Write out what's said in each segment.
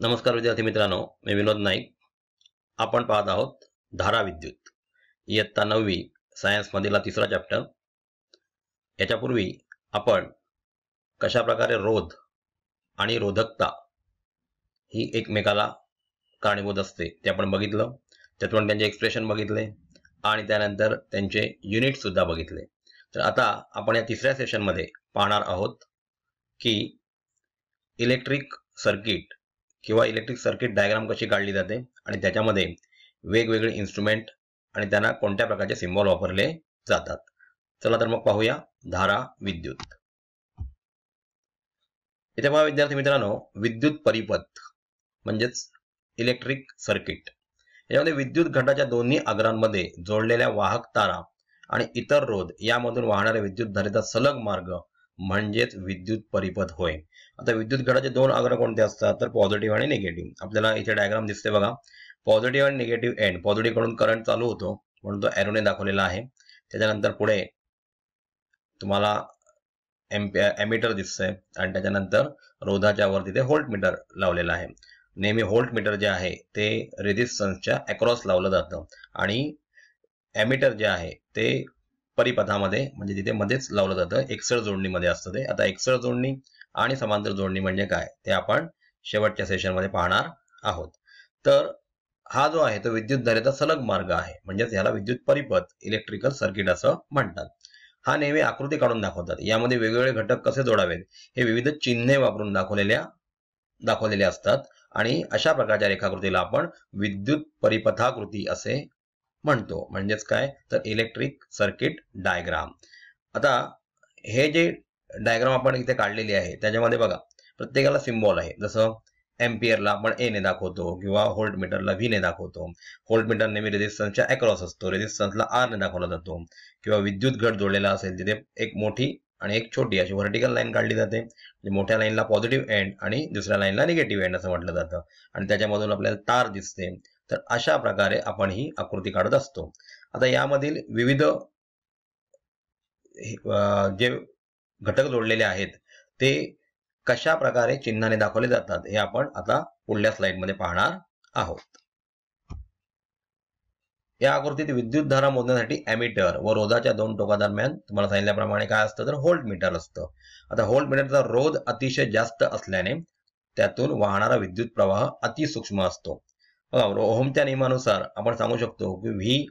नमस्कार विद्यार्थी मित्रांनो, मी विनोद नाईक. आपण पाहत आहोत धारा विद्युत इयत्ता 9वी सायन्स मधील तिसरा चॅप्टर. याच्यापूर्वी आपण कशा प्रकारे रोध आणि रोधकता ही एकमेकाला कारणीभूत असते ते आपण बघितलं. त्यातून त्यांचे एक्सप्रेशन बघितले आणि त्यानंतर त्यांचे युनिट सुद्धा बघितले. तर आता आपण या तिसऱ्या सेशन मध्ये पाहणार आहोत की इलेक्ट्रिक सर्किट किंवा इलेक्ट्रिक सर्किट डायग्राम कशी काढली जाते आणि त्याच्यामध्ये वेगवेगळे इन्स्ट्रुमेंट आणि त्यांना कोणत्या प्रकारचे सिम्बॉल वापरले जातात. चला तर मग पाहूया धारा विद्युत. इथे पहा विद्यार्थी मित्रांनो, विद्युत परिपथ म्हणजेच इलेक्ट्रिक सर्किट. यामध्ये विद्युत घटाच्या दोन्ही अग्रांमध्ये जोडलेल्या वाहक तारा आणि इतर रोध यामधून वाहणाऱ्या विद्युत धारेचा सलग मार्ग म्हणजेच विद्युत परिपथ होय. आता विद्युत घटाचे दोन अग्र कोणते असतात तर पॉझिटिव्ह आणि निगेटिव्ह. आपल्याला इथे डायग्राम दिसते बघा. पॉझिटिव्ह आणि निगेटिव्ह एंड, पॉझिटिव्ह कडून करंट चालू होतो म्हणून तो एरोने दाखवलेला आहे. त्याच्यानंतर पुढे तुम्हाला एमीटर दिसतंय आणि त्याच्यानंतर रोधाच्या वर तिथे व्होल्ट मीटर लावलेला आहे. नेहमी व्होल्ट मीटर जे आहे ते रेझिस्टन्सच्या अक्रॉस लावलं जातं आणि एमीटर जे आहे ते परिपथामध्ये म्हणजे तिथे मध्येच लावलं जातं. एकसळ जोडणीमध्ये असतं ते. आता एकसळ जोडणी आणि समांतर जोडणी म्हणजे काय ते आपण शेवटच्या सेशनमध्ये पाहणार आहोत. तर हा जो आहे तो विद्युत धारेचा सलग मार्ग आहे, म्हणजेच याला विद्युत परिपथ इलेक्ट्रिकल सर्किट असं म्हणतात. हा नेहमी आकृती काढून दाखवतात. यामध्ये वेगवेगळे घटक कसे जोडावेत हे विविध चिन्हे वापरून दाखवलेले असतात आणि अशा प्रकारच्या रेखाकृतीला आपण विद्युत परिपथाकृती असे म्हणतो. म्हणजेच काय तर इलेक्ट्रिक सर्किट डायग्राम. आता हे जे डायग्राम आपण इथे काढलेली आहे त्याच्यामध्ये बघा प्रत्येकाला सिम्बॉल आहे. जसं एम्पियरला आपण ए ने दाखवतो किंवा व्होल्ट मीटरला व्ही ने दाखवतो. व्होल्ट मीटर नेहमी रेझिस्टन्सच्या अक्रॉस असतो, रेझिस्टन्सला आर ने दाखवला जातो. किंवा विद्युत घट जोडलेला असेल तिथे एक मोठी आणि एक छोटी अशी व्हर्टिकल लाईन काढली जाते. मोठ्या लाईनला पॉझिटिव्ह एंड आणि दुसऱ्या लाईनला निगेटिव्ह एंड असं म्हटलं जातं आणि त्याच्यामधून आपल्याला तार दिसते. तर अशा प्रकारे आपण ही आकृती काढत असतो. आता यामधील विविध जे घटक जोडलेले आहेत ते कशा प्रकारे चिन्हाने दाखवले जातात हे आपण आता पुढल्या स्लाइडमध्ये पाहणार आहोत. या आकृतीत विद्युत धारा मोजण्यासाठी एमीटर व रोधाच्या दोन टोकादरम्यान तुम्हाला सांगितल्याप्रमाणे काय असतं तर व्होल्ट मीटर असतं. आता व्होल्ट मीटरचा रोध अतिशय जास्त असल्याने त्यातून वाहणारा विद्युत प्रवाह अतिसूक्ष्म असतो. ओहमच्या नियमानुसार आपण सांगू शकतो की V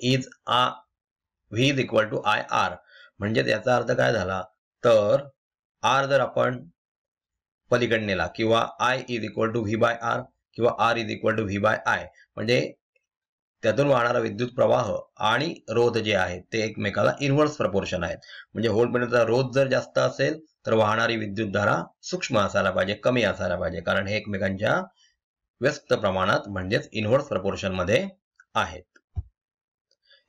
is equal to I R. म्हणजे याचा अर्थ काय झाला तर आर जर आपण पलीकडे नेला किंवा I is equal to V by R किंवा R is equal to V by I, म्हणजे त्यातून वाहणारा विद्युत प्रवाह आणि रोध जे आहे ते एकमेकाला इन्व्हर्स प्रपोर्शन आहेत. म्हणजे व्होल्ट मीटरचा रोध जर जास्त असेल तर वाहणारी विद्युत धारा सूक्ष्म असायला पाहिजे, कमी असायला पाहिजे, कारण हे एकमेकांच्या व्यस्त प्रमाणात म्हणजेच इन्व्हर्स प्रपोर्शन मध्ये आहेत.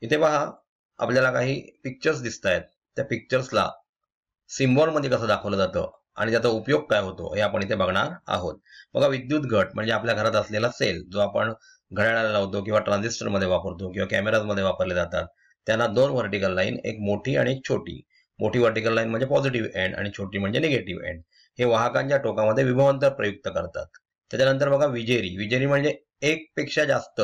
इथे पहा आपल्याला काही पिक्चर्स दिसत आहेत. त्या पिक्चर्सला सिम्बॉल मध्ये कसं दाखवलं जातं आणि त्याचा उपयोग काय होतो हे आपण इथे बघणार आहोत. बघा, विद्युत घट म्हणजे आपल्या घरात असलेला सेल जो आपण घड्याळाला लावतो किंवा ट्रान्झिस्टर मध्ये वापरतो किंवा कॅमेराज मध्ये वापरले जातात. त्यांना दोन व्हर्टिकल लाईन, एक मोठी आणि एक छोटी. मोठी व्हर्टिकल लाईन म्हणजे पॉझिटिव्ह एंड आणि छोटी म्हणजे निगेटिव्ह एंड. हे वाहकांच्या टोकामध्ये विभवांतर प्रयुक्त करतात. त्याच्यानंतर बघा विजेरी म्हणजे एक पेक्षा जास्त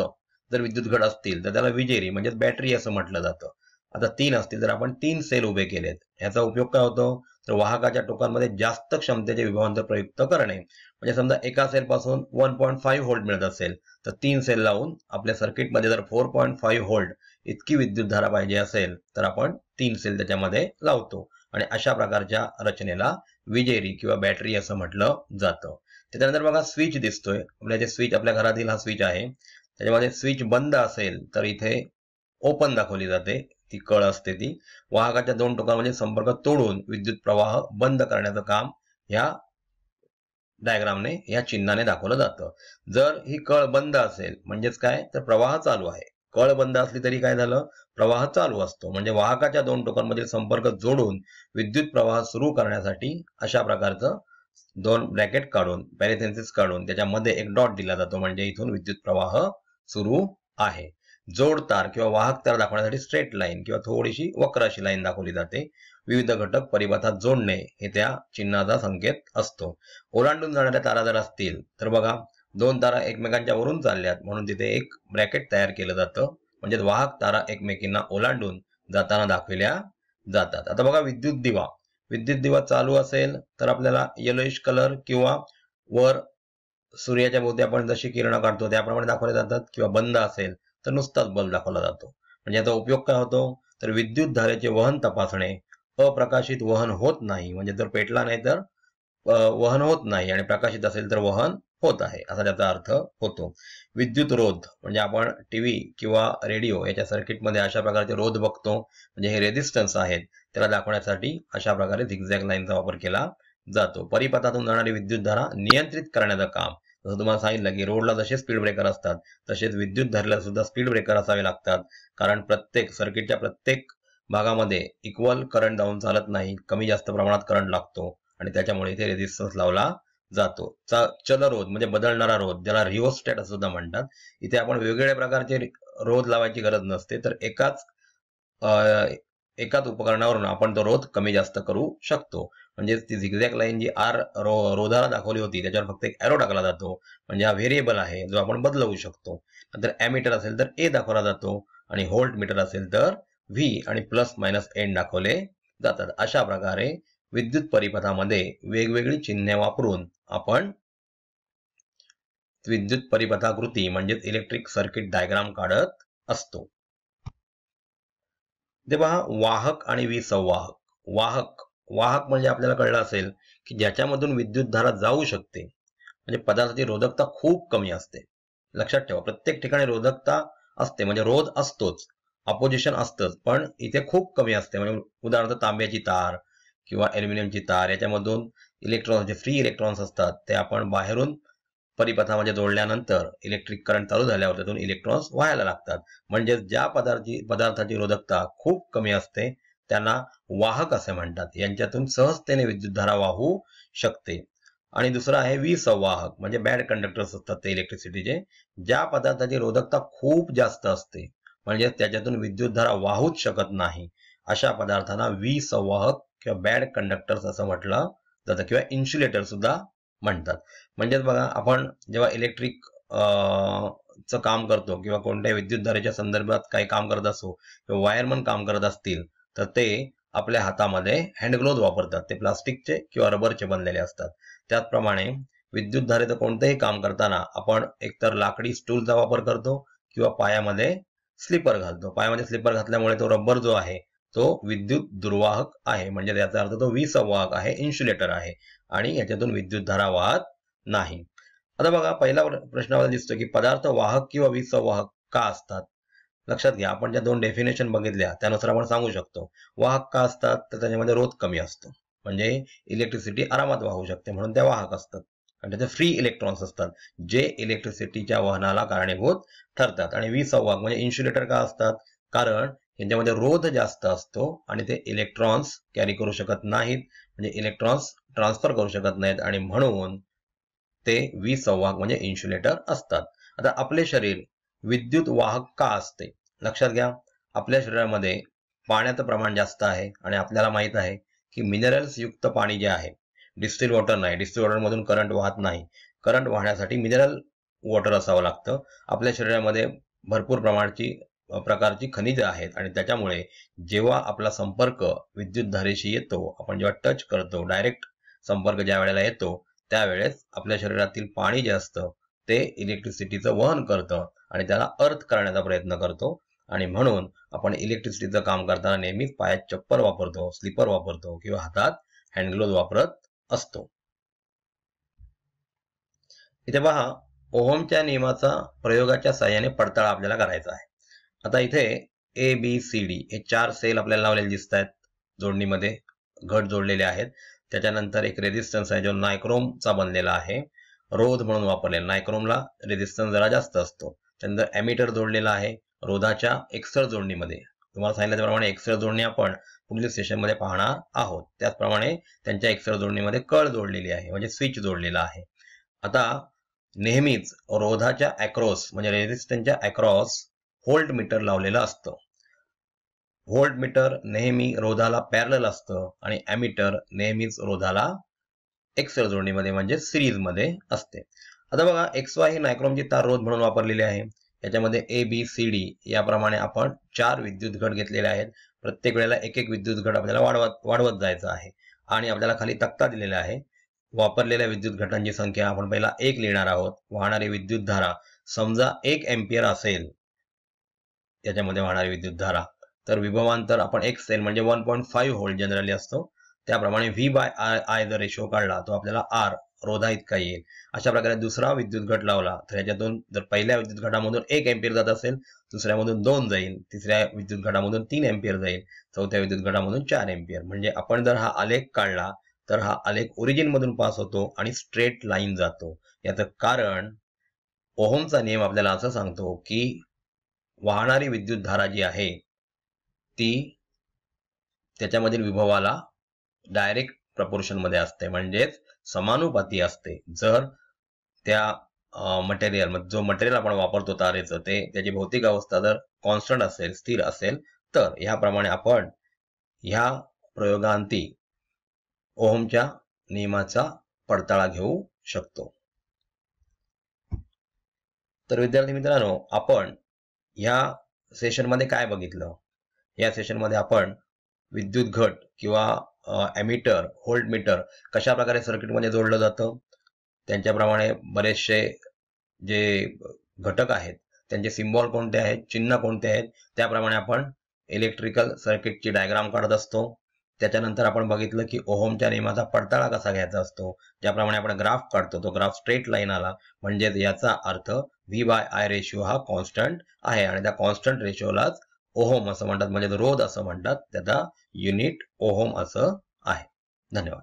जर विद्युत घट असतील तर त्याला विजेरी म्हणजे बॅटरी असं म्हटलं जातं. आता 3 असतील तर आपण 3 सेल उभे केलेत. याचा उपयोग काय होतो तर वाहकाच्या टोकांमध्ये जास्त क्षमतेचे विभवांतर प्रयुक्त करणे. म्हणजे समजा एका सेल पासून 1.5 व्होल्ट मिळत असेल तर 3 सेल लावून आपल्या सर्किटमध्ये जर 4.5 व्होल्ट इतकी विद्युत धारा पाहिजे असेल तर आपण 3 सेल त्याच्यामध्ये लावतो आणि अशा प्रकारच्या रचनेला विजेरी किंवा बॅटरी असं म्हटलं जातं. त्याच्यानंतर बघा स्विच दिसतोय. आपल्या जे स्विच आपल्या घरातील हा स्विच आहे त्याच्यामध्ये स्विच बंद असेल तर इथे ओपन दाखवली जाते, ती कळ असते ती. वाहकाच्या दोन टोकांमध्ये संपर्क तोडून विद्युत प्रवाह बंद करण्याचं काम या डायग्रामने या चिन्हाने दाखवलं जातं. जर ही कळ बंद असेल म्हणजेच काय तर प्रवाह चालू आहे. कळ बंद असली तरी काय झालं प्रवाह चालू असतो. म्हणजे वाहकाच्या दोन टोकांमधील संपर्क जोडून विद्युत प्रवाह सुरू करण्यासाठी अशा प्रकारचं दोन ब्रॅकेट काढून पॅरेंथेसिस काढून त्याच्यामध्ये एक डॉट दिला जातो, म्हणजे इथून विद्युत प्रवाह सुरू आहे. जोड तार किंवा वाहक तार दाखवण्यासाठी स्ट्रेट लाईन किंवा थोडीशी वक्र अशी लाईन दाखवली जाते. विविध घटक परिपथात जोडणे हे त्या चिन्हाचा संकेत असतो. ओलांडून जाणाऱ्या तारा जर असतील तर बघा, दोन तारा एकमेकांच्या वरून चालल्यात म्हणून तिथे एक ब्रॅकेट तयार केलं जातं, म्हणजे वाहक तारा एकमेकींना ओलांडून जाताना दाखविल्या जातात. आता बघा, विद्युत दिवा चालू असेल तर आपल्याला येलोइश कलर किंवा वर सूर्याच्या भोवती आपण जशी किरण काढतो त्याप्रमाणे दाखवले जातात, किंवा बंद असेल तर नुसताच बल्ब दाखवला जातो. म्हणजे याचा उपयोग काय होतो, तर विद्युत धारेचे वहन तपासणे. अप्रकाशित वहन होत नाही, म्हणजे जर पेटला नाही तर वहन होत नाही, आणि प्रकाशित असेल तर वहन होत आहे, असा त्याचा अर्थ होतो. विद्युत रोध म्हणजे आपण टीव्ही किंवा रेडिओ याच्या सर्किटमध्ये अशा प्रकारचे रोध बघतो, म्हणजे हे रेझिस्टन्स आहेत, त्याला दाखवण्यासाठी अशा प्रकारे झिगझॅग लाईनचा वापर केला जातो. परिपथातून जाणारी विद्युतधारा नियंत्रित करण्याचं काम, जसं तुम्हाला सांगितलं की रोडला जसे स्पीड ब्रेकर असतात तसेच विद्युत धारेला सुद्धा स्पीड ब्रेकर असावे लागतात, कारण प्रत्येक सर्किटच्या प्रत्येक भागामध्ये इक्वल करंट जाऊन चालत नाही, कमी जास्त प्रमाणात करंट लागतो आणि त्याच्यामुळे इथे रेझिस्टन्स लावला जातो. चलरोध म्हणजे बदलणारा रोध, ज्याला रिओस्टॅट असं सुद्धा म्हणतात. इथे आपण वेगवेगळ्या प्रकारचे रोध लावायची गरज नसते, तर एकाच उपकरणावरून आपण तो रोध कमी जास्त करू शकतो. म्हणजे ती झिगझॅग लाईन जी रोधाला दाखवली होती त्याच्यावर फक्त एक एरो टाकला जातो, म्हणजे हा व्हेरिएबल आहे जो आपण बदलवू शकतो. नंतर ॲमीटर असेल तर ए दाखवला जातो, आणि व्होल्ट मीटर असेल तर व्ही आणि प्लस मायनस एन दाखवले जातात. अशा प्रकारे विद्युत परिपथामध्ये वेगवेगळी चिन्हे वापरून आपण विद्युत परिपथाकृती म्हणजेच इलेक्ट्रिक सर्किट डायग्राम काढत असतो. ते पहा, वाहक आणि विसंवाहक. वाहक म्हणजे आपल्याला कळलं असेल की ज्याच्यामधून विद्युतधारा जाऊ शकते, म्हणजे पदार्थाची रोधकता खूप कमी असते. लक्षात ठेवा, प्रत्येक ठिकाणी रोधकता असते म्हणजे रोध असतोच, अपोजिशन असतंच, पण इथे खूप कमी असते. म्हणजे उदाहरणार्थ तांब्याची तार किंवा ॲल्युमिनियमची तार, याच्यामधून इलेक्ट्रॉन्स जे फ्री इलेक्ट्रॉन्स असतात ते आपण बाहेरून परिपथामध्ये जोडल्यानंतर इलेक्ट्रिक करंट चालू झाल्यावर त्यातून इलेक्ट्रॉन्स व्हायला लागतात. म्हणजे ज्या पदार्थाची रोधकता खूप कमी असते त्यांना वाहक असे म्हणतात. यांच्यातून सहजतेने विद्युतधारा वाहू शकते. आणि दुसरा आहे विसंवाहक, म्हणजे बॅड कंडक्टर्स असतात ते इलेक्ट्रिसिटीचे. ज्या पदार्थाची रोधकता खूप जास्त असते, म्हणजे त्याच्यातून विद्युतधारा वाहूच शकत नाही, अशा पदार्थांना विसंवाहक किंवा बॅड कंडक्टर्स असं म्हटलं जातं, किंवा इन्सुलेटर सुद्धा म्हणतात. म्हणजेच बघा, आपण जेव्हा इलेक्ट्रिक चं काम करतो किंवा कोणत्याही विद्युतधारेच्या संदर्भात काही काम करत असो, किंवा वायरमन काम करत असतील तर ते आपल्या हातामध्ये हँड ग्लोव्ज वापरतात. ते प्लास्टिकचे किंवा रबरचे बनलेले असतात. त्याचप्रमाणे विद्युतधारेचं कोणतंही काम करताना आपण एकतर लाकडी स्टूलचा वापर करतो किंवा पायामध्ये स्लीपर घालतो. पायामध्ये स्लीपर घातल्यामुळे तो रबर जो आहे तो विद्युत दुर्वाहक आहे, म्हणजे त्याचा अर्थ तो विसंवाहक आहे, इन्सुलेटर आहे, आणि याच्यातून विद्युतधारा वाहत नाही. आता बघा, पहिला प्रश्नामध्ये दिसतो की पदार्थ वाहक किंवा विसंवाहक का असतात. लक्षात घ्या, आपण ज्या दोन डेफिनेशन बघितल्या त्यानुसार आपण सांगू शकतो. वाहक का असतात, तर त्याच्यामध्ये रोध कमी असतो, म्हणजे इलेक्ट्रिसिटी आरामात वाहू शकते म्हणून त्या वाहक असतात. आणि त्याचे फ्री इलेक्ट्रॉन्स असतात जे इलेक्ट्रिसिटीच्या वहनाला कारणीभूत ठरतात. आणि विसंवाहक म्हणजे इन्सुलेटर का असतात, कारण यांच्यामध्ये रोध जास्त असतो आणि ते इलेक्ट्रॉन्स कॅरी करू शकत नाहीत, म्हणजे इलेक्ट्रॉन्स ट्रान्सफर करू शकत नाहीत, आणि म्हणून ते विसंवाहक म्हणजे इन्सुलेटर असतात. आता आपले शरीर विद्युत वाहक का असते. लक्षात घ्या, आपल्या शरीरामध्ये पाण्याचं प्रमाण जास्त आहे, आणि आपल्याला माहित आहे की मिनरल्स युक्त पाणी जे आहे, डिस्टिल वॉटर नाही, डिस्टिल वॉटर मधून करंट वाहत नाही. करंट वाहण्यासाठी मिनरल वॉटर असावं लागतं. आपल्या शरीरामध्ये भरपूर प्रकारची खनिजे आहेत, आणि त्याच्यामुळे जेव्हा आपला संपर्क विद्युतधारेशी येतो, आपण जेव्हा टच करतो, डायरेक्ट संपर्क ज्या वेळेला येतो त्यावेळेस आपल्या शरीरातील पाणी जे असतं ते इलेक्ट्रिसिटीचं वहन करतं आणि त्याला अर्थ करण्याचा प्रयत्न करतो, आणि म्हणून आपण इलेक्ट्रिसिटीचं काम करताना नेहमीच पायात चप्पल वापरतो, स्लीपर वापरतो, किंवा हातात हँड ग्लोव्ज वापरत असतो. इथे पहा, ओहमच्या नियमाचा प्रयोगाच्या साहाय्याने पडताळा आपल्याला करायचा आहे. आता इथे ए बी सी डी हे 4 सेल आपल्याला लावलेले दिसत आहेत, जोडणीमध्ये घट जोडलेले आहेत. त्याच्यानंतर एक रेझिस्टन्स आहे जो नायक्रोमचा बनलेला आहे, रोध म्हणून वापरलेला. नायक्रोमला रेझिस्टन्स जरा जास्त असतो. त्यानंतर ॲमीटर जोडलेला आहे रोधाच्या एक्सर जोडणीमध्ये. तुम्हाला सांगितल्याप्रमाणे एक्सर जोडणी आपण पुढील सेशनमध्ये पाहणार आहोत. त्याचप्रमाणे त्यांच्या एक्सर जोडणीमध्ये कळ जोडलेली आहे, म्हणजे स्विच जोडलेला आहे. आता नेहमीच रोधाच्या अक्रॉस म्हणजे रेझिस्टन्सच्या अक्रॉस व्होल्ट मीटर लावलेलं असतं. व्होल्ट मीटर नेहमी रोधाला पॅरलल असतं आणि ॲमीटर नेहमीच रोधाला एक्सएल जोडणीमध्ये म्हणजे सिरीज मध्ये असते. आता बघा XY ही नायक्रॉमची तार रोध म्हणून वापरलेली आहे. याच्यामध्ये ABCD याप्रमाणे आपण 4 विद्युत घट घेतलेले आहेत. प्रत्येक वेळेला एक एक विद्युत घट आपल्याला वाढवत जायचं आहे आणि आपल्याला खाली तक्ता दिलेला आहे. वापरलेल्या विद्युत घटांची संख्या आपण पहिला 1 लिहिणार आहोत. वाहणारी विद्युत धारा समजा 1 एम्पियर असेल याच्यामध्ये वाहणारी विद्युत धारा, तर विभवांतर आपण एक सेल म्हणजे 1.5 व्होल्ट जनरली असतो. त्याप्रमाणे V/I जर रेशो काढला तो आपल्याला R रोधा इतका येईल. अशा प्रकारे दुसरा विद्युत घट लावला तर याच्यातून जर पहिल्या विद्युत घटामधून 1 एम्पियर जात असेल, दुसऱ्यामधून 2 जाईल, तिसऱ्या विद्युत घटामधून 3 एम्पियर जाईल, चौथ्या विद्युत घटामधून 4 एम्पियर. म्हणजे आपण जर हा आलेख काढला तर हा आलेख ओरिजिन मधून पास होतो आणि स्ट्रेट लाईन जातो. याचं कारण ओहमचा नियम आपल्याला असं सांगतो की वाहणारी विद्युत धारा जी आहे ती त्याच्यामधील विभवाला डायरेक्ट प्रपोर्शन मध्ये असते, म्हणजेच समानुपाती असते. जर त्या मटेरियल जो मटेरियल आपण वापरतो तारेचं ते त्याची भौतिक अवस्था जर कॉन्स्टंट असेल, स्थिर असेल, तर याप्रमाणे आपण ह्या प्रयोगांती ओहमच्या नियमाचा पडताळा घेऊ शकतो. तर विद्यार्थी मित्रांनो, आपण ह्या सेशनमध्ये काय बघितलं? या सेशनमध्ये आपण विद्युत घट किंवा ॲमीटर, व्होल्ट मीटर कशा प्रकारे सर्किटमध्ये जोडलं जातं, त्यांच्याप्रमाणे बरेचसे जे घटक आहेत त्यांचे सिम्बॉल कोणते आहेत, चिन्ह कोणते आहेत, त्याप्रमाणे आपण इलेक्ट्रिकल सर्किटची डायग्राम काढत असतो. त्याच्यानंतर आपण बघितलं की ओहमच्या नियमाचा पडताळा कसा घ्यायचा असतो. ज्याप्रमाणे आपण ग्राफ काढतो तो ग्राफ स्ट्रेट लाईन आला, म्हणजेच याचा अर्थ V/I रेशिओ हा कॉन्स्टंट आहे आणि त्या कॉन्स्टंट रेशिओलाच ओहम असं म्हणतात, म्हणजे रोध असं म्हणतात. त्याचा युनिट ओहम असं आहे. धन्यवाद.